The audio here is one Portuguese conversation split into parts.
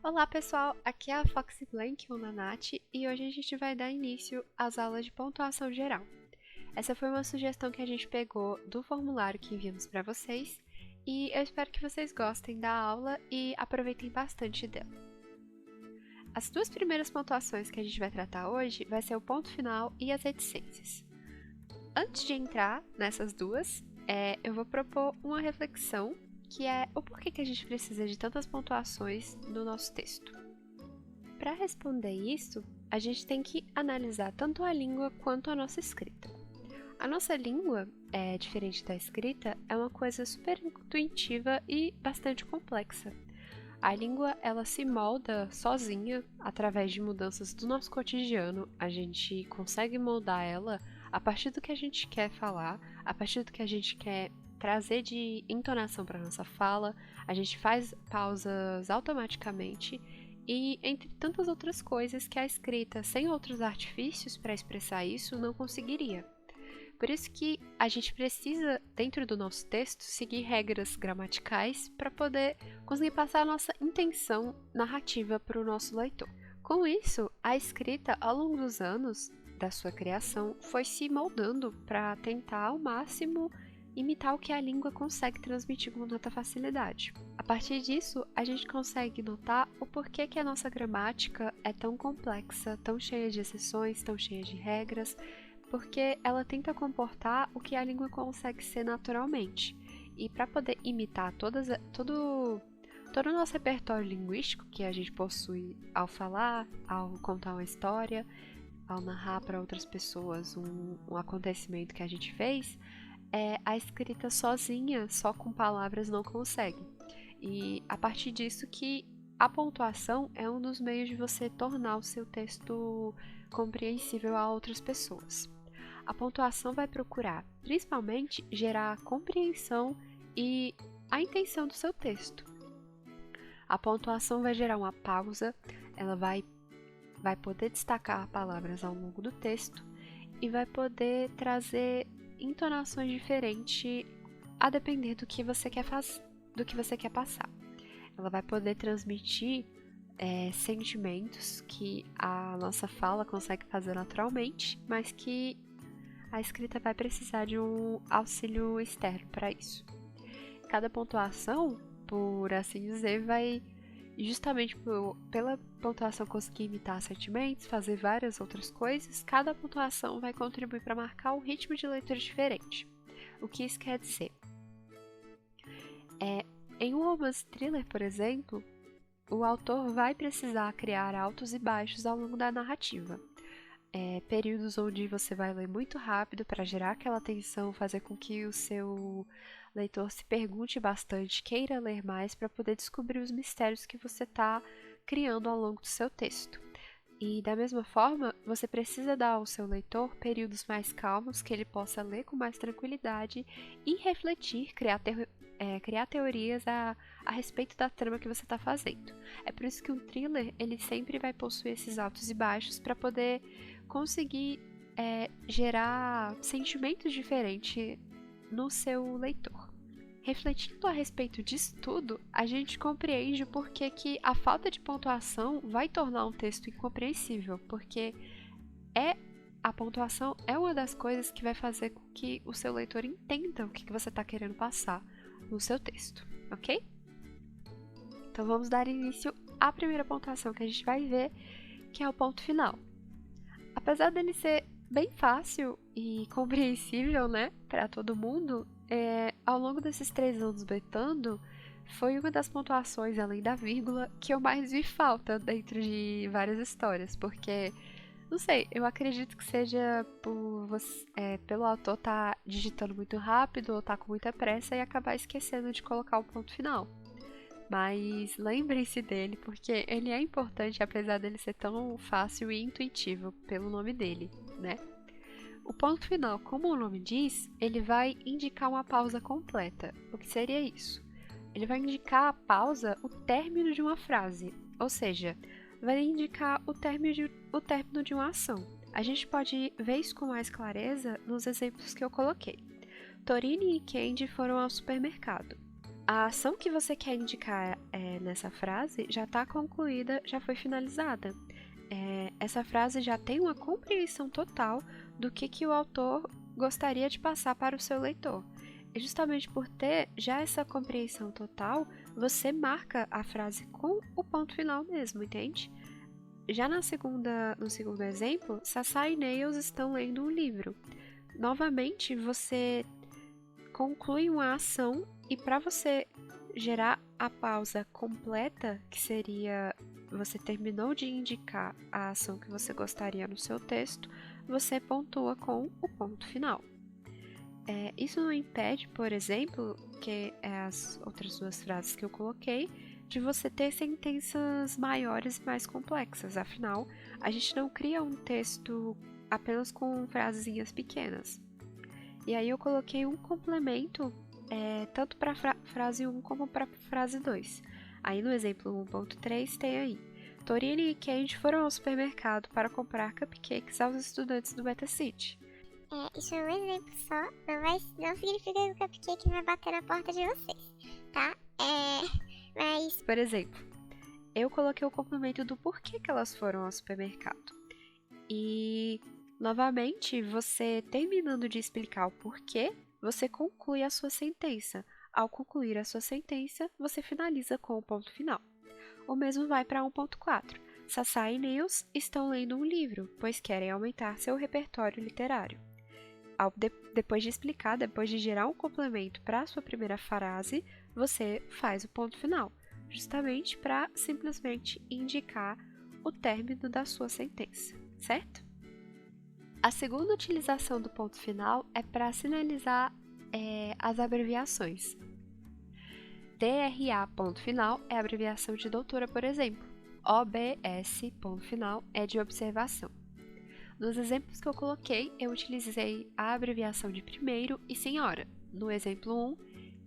Olá pessoal, aqui é a Foxy Blank, ou Nath, e hoje a gente vai dar início às aulas de pontuação geral. Essa foi uma sugestão que a gente pegou do formulário que enviamos para vocês, e eu espero que vocês gostem da aula e aproveitem bastante dela. As duas primeiras pontuações que a gente vai tratar hoje vai ser o ponto final e as reticências. Antes de entrar nessas duas, eu vou propor uma reflexão que é o porquê que a gente precisa de tantas pontuações no nosso texto. Para responder isso, a gente tem que analisar tanto a língua quanto a nossa escrita. A nossa língua, diferente da escrita, é uma coisa super intuitiva e bastante complexa. A língua, ela se molda sozinha através de mudanças do nosso cotidiano. A gente consegue moldar ela a partir do que a gente quer falar, a partir do que a gente quer trazer de entonação para nossa fala, a gente faz pausas automaticamente e entre tantas outras coisas que a escrita, sem outros artifícios para expressar isso, não conseguiria. Por isso que a gente precisa, dentro do nosso texto, seguir regras gramaticais para poder conseguir passar a nossa intenção narrativa para o nosso leitor. Com isso, a escrita, ao longo dos anos da sua criação, foi se moldando para tentar ao máximo imitar o que a língua consegue transmitir com tanta facilidade. A partir disso, a gente consegue notar o porquê que a nossa gramática é tão complexa, tão cheia de exceções, tão cheia de regras, porque ela tenta comportar o que a língua consegue ser naturalmente. E para poder imitar todo o nosso repertório linguístico que a gente possui ao falar, ao contar uma história, ao narrar para outras pessoas um acontecimento que a gente fez, a escrita sozinha, só com palavras, não consegue. E a partir disso que a pontuação é um dos meios de você tornar o seu texto compreensível a outras pessoas. A pontuação vai procurar, principalmente, gerar a compreensão e a intenção do seu texto. A pontuação vai gerar uma pausa, ela vai poder destacar palavras ao longo do texto e vai poder trazer entonações diferentes a depender do que você quer passar. Ela vai poder transmitir sentimentos que a nossa fala consegue fazer naturalmente, mas que a escrita vai precisar de um auxílio externo para isso. Cada pontuação, por assim dizer, vai justamente pela pontuação conseguir imitar sentimentos, fazer várias outras coisas, cada pontuação vai contribuir para marcar um ritmo de leitura diferente. O que isso quer dizer? Em um romance thriller, por exemplo, o autor vai precisar criar altos e baixos ao longo da narrativa. Períodos onde você vai ler muito rápido para gerar aquela tensão, fazer com que o seu leitor se pergunte bastante, queira ler mais para poder descobrir os mistérios que você está criando ao longo do seu texto. E da mesma forma, você precisa dar ao seu leitor períodos mais calmos, que ele possa ler com mais tranquilidade e refletir, criar teorias a respeito da trama que você está fazendo. É por isso que um thriller ele sempre vai possuir esses altos e baixos para poder conseguir gerar sentimentos diferentes no seu leitor. Refletindo a respeito disso tudo, a gente compreende o porquê que a falta de pontuação vai tornar um texto incompreensível, porque a pontuação é uma das coisas que vai fazer com que o seu leitor entenda o que você está querendo passar no seu texto, ok? Então vamos dar início à primeira pontuação que a gente vai ver, que é o ponto final. Apesar dele ser bem fácil e compreensível, né, para todo mundo, ao longo desses 3 anos betando, foi uma das pontuações, além da vírgula, que eu mais vi falta dentro de várias histórias, porque, não sei, eu acredito que seja pelo autor estar digitando muito rápido ou estar com muita pressa e acabar esquecendo de colocar o ponto final. Mas lembrem-se dele, porque ele é importante, apesar dele ser tão fácil e intuitivo pelo nome dele, né? O ponto final, como o nome diz, ele vai indicar uma pausa completa. O que seria isso? Ele vai indicar a pausa, o término de uma frase, ou seja, vai indicar o término de uma ação. A gente pode ver isso com mais clareza nos exemplos que eu coloquei. Torine e Candy foram ao supermercado. A ação que você quer indicar nessa frase já está concluída, já foi finalizada. Essa frase já tem uma compreensão total do que o autor gostaria de passar para o seu leitor. E justamente por ter já essa compreensão total, você marca a frase com o ponto final mesmo, entende? Já no segundo exemplo, Sassá e Nails estão lendo um livro. Novamente, você conclui uma ação e para você gerar a pausa completa, que seria você terminou de indicar a ação que você gostaria no seu texto, você pontua com o ponto final. Isso não impede, por exemplo, que as outras duas frases que eu coloquei, de você ter sentenças maiores e mais complexas. Afinal, a gente não cria um texto apenas com frasezinhas pequenas. E aí eu coloquei um complemento tanto para frase 1 como para frase 2. Aí no exemplo 1.3 tem aí: Torine e Candy foram ao supermercado para comprar cupcakes aos estudantes do Beta City. Isso é um exemplo só, não significa que o cupcake vai bater na porta de vocês, tá? Mas... Por exemplo, eu coloquei o complemento do porquê que elas foram ao supermercado. E, novamente, você terminando de explicar o porquê, você conclui a sua sentença. Ao concluir a sua sentença, você finaliza com o ponto final. O mesmo vai para 1.4. Sassá e Nails estão lendo um livro, pois querem aumentar seu repertório literário. Depois de explicar, depois de gerar um complemento para a sua primeira frase, você faz o ponto final, justamente para simplesmente indicar o término da sua sentença, certo? A segunda utilização do ponto final é para sinalizar as abreviações. DRA ponto final é a abreviação de doutora, por exemplo. OBS ponto final é de observação. Nos exemplos que eu coloquei, eu utilizei a abreviação de primeiro e senhora. No exemplo 1,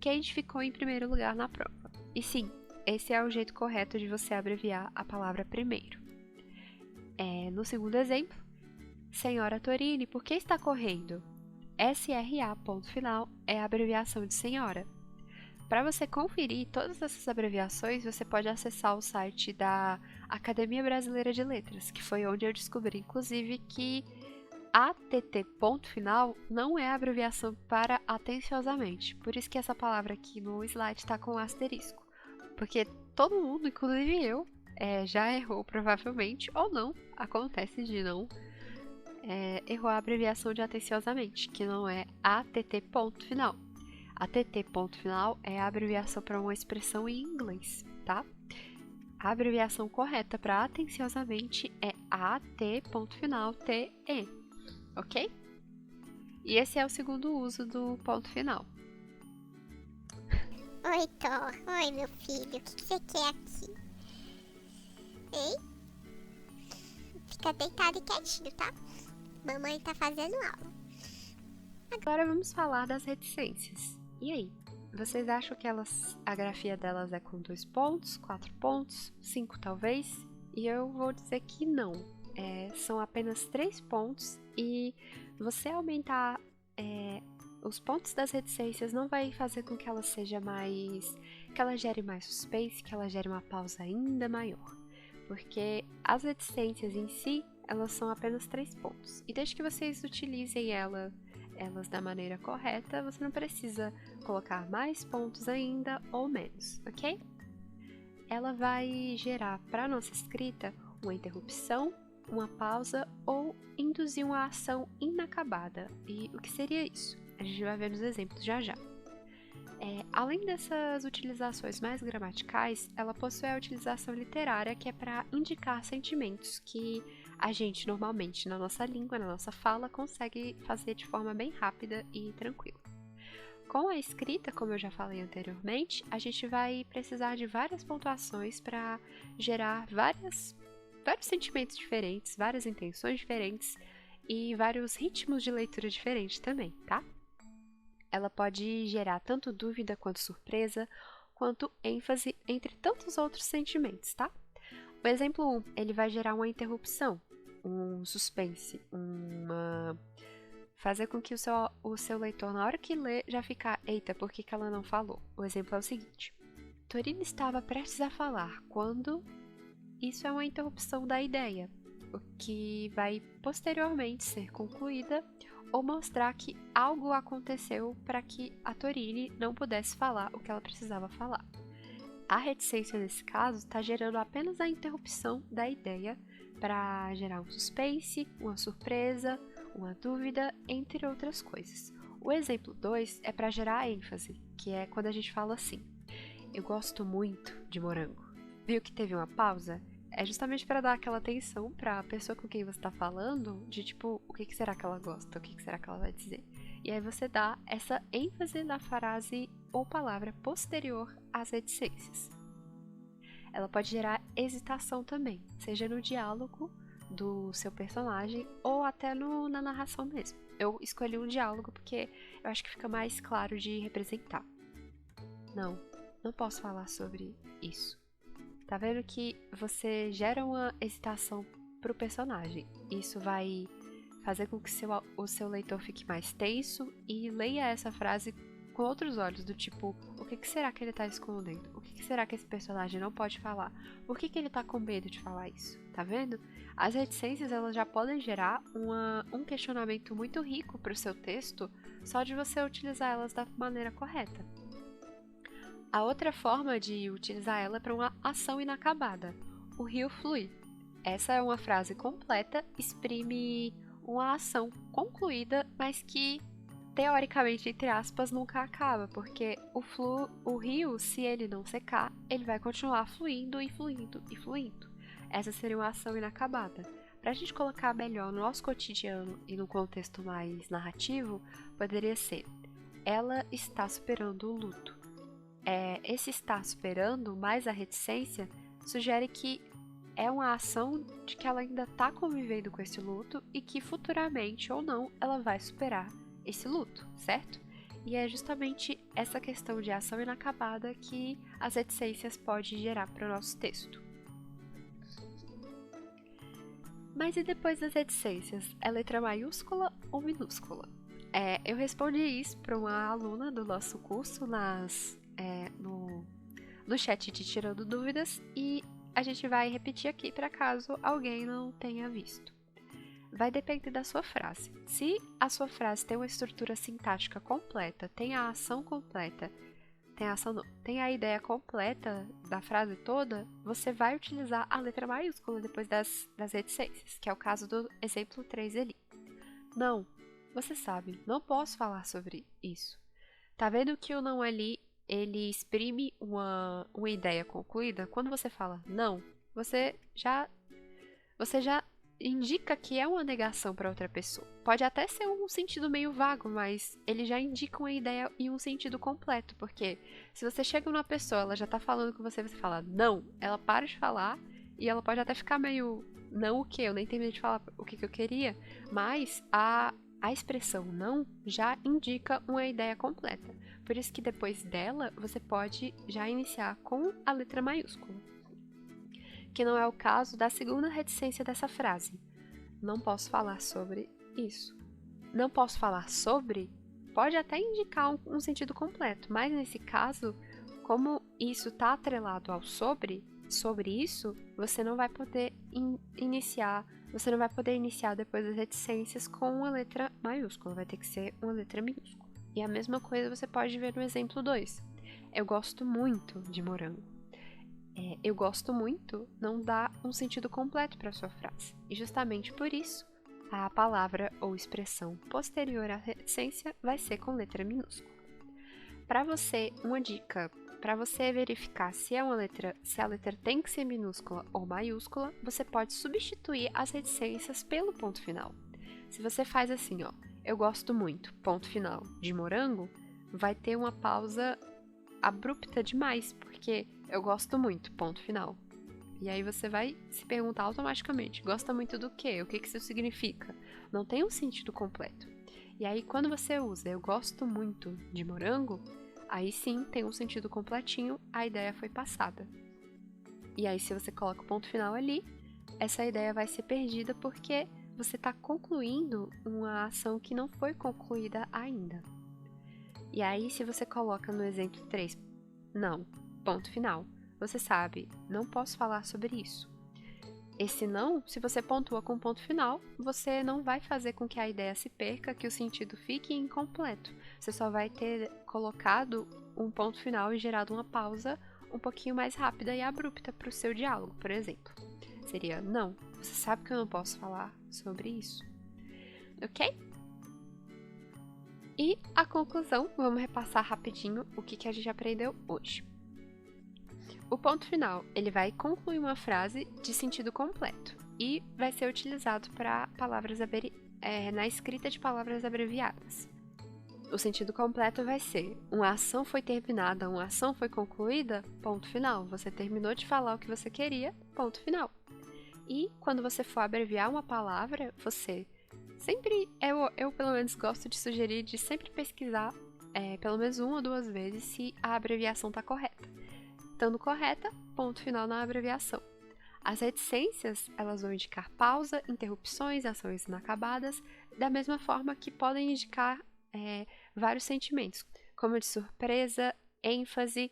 Kate ficou em primeiro lugar na prova. E sim, esse é o jeito correto de você abreviar a palavra primeiro. No segundo exemplo, Senhora Torine, por que está correndo? SRA ponto final é a abreviação de senhora. Para você conferir todas essas abreviações, você pode acessar o site da Academia Brasileira de Letras, que foi onde eu descobri, inclusive, que ATT ponto final não é a abreviação para atenciosamente. Por isso que essa palavra aqui no slide está com asterisco. Porque todo mundo, inclusive eu, já errou provavelmente, ou não, acontece de não, errou a abreviação de atenciosamente, que não é ATT ponto final. ATT ponto final é a abreviação para uma expressão em inglês, tá? A abreviação correta para atenciosamente é AT ponto final TE, ok? E esse é o segundo uso do ponto final. Oi, Thor. Oi, meu filho. O que você quer aqui? Ei? Fica deitado e quietinho, tá? Mamãe tá fazendo aula. Agora vamos falar das reticências. E aí? Vocês acham que a grafia delas é com 2 pontos, 4 pontos, 5 talvez? E eu vou dizer que não. São apenas 3 pontos e você aumentar os pontos das reticências não vai fazer com que ela seja que ela gere mais suspense, que ela gere uma pausa ainda maior. Porque as reticências em si, elas são apenas 3 pontos. E desde que vocês utilizem elas da maneira correta, você não precisa colocar mais pontos ainda ou menos, ok? Ela vai gerar para a nossa escrita uma interrupção, uma pausa ou induzir uma ação inacabada. E o que seria isso? A gente vai ver nos exemplos já já. Além dessas utilizações mais gramaticais, ela possui a utilização literária, que é para indicar sentimentos que a gente normalmente na nossa língua, na nossa fala, consegue fazer de forma bem rápida e tranquila. Com a escrita, como eu já falei anteriormente, a gente vai precisar de várias pontuações para gerar vários sentimentos diferentes, várias intenções diferentes e vários ritmos de leitura diferentes também, tá? Ela pode gerar tanto dúvida quanto surpresa, quanto ênfase, entre tantos outros sentimentos, tá? O exemplo 1, ele vai gerar uma interrupção, um suspense, fazer com que o seu leitor, na hora que lê, já ficar, eita, por que ela não falou? O exemplo é o seguinte: Torino estava prestes a falar quando... Isso é uma interrupção da ideia, o que vai posteriormente ser concluída ou mostrar que algo aconteceu para que a Torine não pudesse falar o que ela precisava falar. A reticência nesse caso está gerando apenas a interrupção da ideia para gerar um suspense, uma surpresa, uma dúvida, entre outras coisas. O exemplo 2 é para gerar ênfase, que é quando a gente fala assim: eu gosto muito de morango. Viu que teve uma pausa? É justamente para dar aquela atenção para a pessoa com quem você está falando, de tipo, o que será que ela gosta, o que será que ela vai dizer. E aí você dá essa ênfase na frase ou palavra posterior às reticências. Ela pode gerar hesitação também, seja no diálogo do seu personagem ou até na narração mesmo. Eu escolhi um diálogo porque eu acho que fica mais claro de representar. Não posso falar sobre isso. Tá vendo que você gera uma hesitação pro personagem. Isso vai fazer com que o seu leitor fique mais tenso e leia essa frase com outros olhos, do tipo, o que será que ele está escondendo? O que será que esse personagem não pode falar? Por que ele está com medo de falar isso? Tá vendo? As reticências elas já podem gerar um questionamento muito rico para o seu texto só de você utilizar elas da maneira correta. A outra forma de utilizar ela é para uma ação inacabada. O rio flui. Essa é uma frase completa, exprime uma ação concluída, mas que, teoricamente, entre aspas, nunca acaba, porque o rio, se ele não secar, ele vai continuar fluindo e fluindo e fluindo. Essa seria uma ação inacabada. Para a gente colocar melhor no nosso cotidiano e no contexto mais narrativo, poderia ser: ela está superando o luto. Esse estar superando mais a reticência sugere que é uma ação de que ela ainda está convivendo com esse luto e que futuramente ou não ela vai superar esse luto, certo? E é justamente essa questão de ação inacabada que as reticências podem gerar para o nosso texto. Mas e depois das reticências? É letra maiúscula ou minúscula? Eu respondi isso para uma aluna do nosso curso no chat de Tirando Dúvidas e a gente vai repetir aqui para caso alguém não tenha visto. Vai depender da sua frase. Se a sua frase tem uma estrutura sintática completa, tem a ação completa, tem a ideia completa da frase toda, você vai utilizar a letra maiúscula depois das reticências, que é o caso do exemplo 3 ali. Não, você sabe, não posso falar sobre isso. Tá vendo que o não ali ele exprime uma ideia concluída? Quando você fala não, você já indica que é uma negação para outra pessoa. Pode até ser um sentido meio vago, mas ele já indica uma ideia e um sentido completo, porque se você chega numa pessoa, ela já tá falando com você, você fala não, ela para de falar e ela pode até ficar meio não o que? Eu nem terminei de falar o que eu queria, mas a expressão não já indica uma ideia completa. Por isso que depois dela, você pode já iniciar com a letra maiúscula. Que não é o caso da segunda reticência dessa frase. Não posso falar sobre isso. Não posso falar sobre pode até indicar um sentido completo, mas nesse caso, como isso está atrelado ao sobre isso, você não vai poder iniciar depois das reticências com uma letra maiúscula, vai ter que ser uma letra minúscula. E a mesma coisa você pode ver no exemplo 2. Eu gosto muito de morango. Eu gosto muito não dá um sentido completo para a sua frase. E justamente por isso, a palavra ou expressão posterior à reticência vai ser com letra minúscula. Para você, uma dica, para você verificar se a letra tem que ser minúscula ou maiúscula, você pode substituir as reticências pelo ponto final. Se você faz assim, eu gosto muito, ponto final, de morango, vai ter uma pausa abrupta demais, porque eu gosto muito, ponto final. E aí você vai se perguntar automaticamente, gosta muito do quê? O que isso significa? Não tem um sentido completo. E aí quando você usa eu gosto muito de morango, aí sim tem um sentido completinho, a ideia foi passada. E aí se você coloca o ponto final ali, essa ideia vai ser perdida porque você está concluindo uma ação que não foi concluída ainda. E aí se você coloca no exemplo 3, não, ponto final. Você sabe, não posso falar sobre isso. Esse não, se você pontua com ponto final, você não vai fazer com que a ideia se perca, que o sentido fique incompleto. Você só vai ter colocado um ponto final e gerado uma pausa um pouquinho mais rápida e abrupta para o seu diálogo, por exemplo. Seria, não, você sabe que eu não posso falar sobre isso. Ok? E a conclusão, vamos repassar rapidinho o que a gente aprendeu hoje. O ponto final, ele vai concluir uma frase de sentido completo e vai ser utilizado para palavras na escrita de palavras abreviadas. O sentido completo vai ser: uma ação foi terminada, uma ação foi concluída, ponto final. Você terminou de falar o que você queria, ponto final. E quando você for abreviar uma palavra, você sempre, eu pelo menos gosto de sugerir de sempre pesquisar pelo menos uma ou duas vezes se a abreviação está correta. Estando correta, ponto final na abreviação. As reticências, elas vão indicar pausa, interrupções, ações inacabadas, da mesma forma que podem indicar vários sentimentos, como de surpresa, ênfase,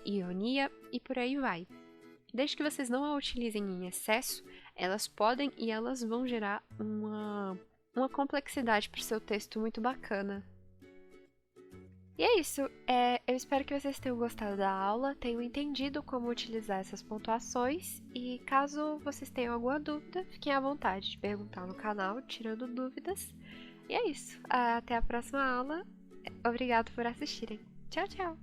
ironia e por aí vai. Desde que vocês não a utilizem em excesso, elas podem e elas vão gerar uma complexidade para o seu texto muito bacana. E é isso, eu espero que vocês tenham gostado da aula, tenham entendido como utilizar essas pontuações e caso vocês tenham alguma dúvida, fiquem à vontade de perguntar no canal, tirando dúvidas. E é isso, até a próxima aula, obrigado por assistirem. Tchau, tchau!